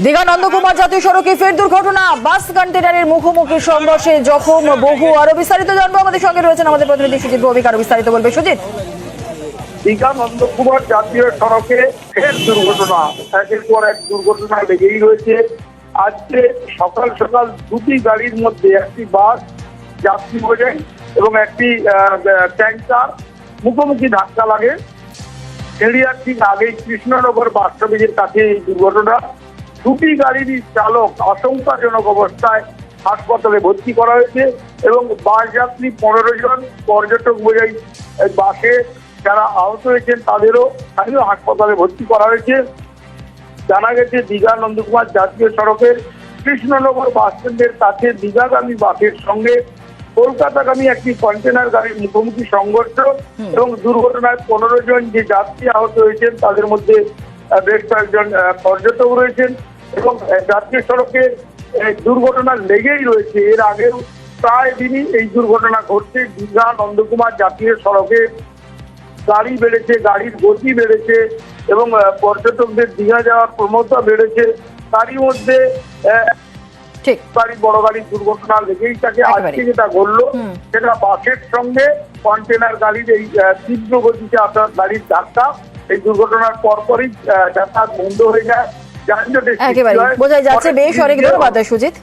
দীঘা নন্দকুমার জাতীয় সড়কে ফের দুর্ঘটনা, বাস কন্টেনারের মুখোমুখি সংঘর্ষে জখম বহু। আরো বিস্তারিত জানবো, আমাদের সঙ্গে রয়েছেন আমাদের প্রতিনিধি সুজিত ভৌমিক, আরো বিস্তারিত বলবে সুজিত। দীঘা নন্দকুমার জাতীয় সড়কে ফের দুর্ঘটনা, একের পর এক দুর্ঘটনা লেগেই রয়েছে। আজকে সকাল সকাল দুটি গাড়ির মধ্যে একটি বাস যাত্রী বোঝাই এবং একটি ট্যাঙ্কার মুখোমুখি ধাক্কা লাগে। এরিয়ার ঠিক আগেই কৃষ্ণনগর বাস স্টপেজের কাছে এই দুর্ঘটনা। দুটি গাড়িরই চালক আশঙ্কাজনক অবস্থায় হাসপাতালে ভর্তি করা হয়েছে এবং বাস যাত্রী 15 জন পর্যটক বোঝাই বাসে যারা আহত হয়েছেন তাদেরও স্থানীয় হাসপাতালে ভর্তি করা হয়েছে। জানা গেছে দীঘা নন্দকুমার জাতীয় সড়কের কৃষ্ণনগর বাস স্ট্যান্ডের কাছে দীঘাগামী বাসের সঙ্গে কলকাতাগামী একটি কন্টেনার গাড়ির মুখোমুখি সংঘর্ষ এবং দুর্ঘটনায় 15 জন যে যাত্রী আহত হয়েছেন তাদের মধ্যে বেশ কয়েকজন পর্যটক রয়েছেন এবং জাতীয় সড়কে দুর্ঘটনা লেগেই রয়েছে। এর আগেও প্রায় দিনই এই দুর্ঘটনা ঘটছে। দীঘা নন্দকুমার জাতীয় সড়কে গাড়ি বেড়েছে, গাড়ির গতি বেড়েছে এবং পর্যটকদের দীঘা যাওয়ার প্রবণতা বেড়েছে। তারই মধ্যে বড় গাড়ির দুর্ঘটনা লেগেই থাকে। আজকে যেটা ঘটলো সেটা বাসের সঙ্গে কন্টেনার গাড়ির এই তীব্র গতিতে আসা গাড়ির ধাক্কা। এই দুর্ঘটনার পরপরই যাতায়াত বন্ধ হয়ে যায়, যানজটের সৃষ্টি হয়। বোঝা যাচ্ছে। বেশ, অনেক ধন্যবাদ সুজিত।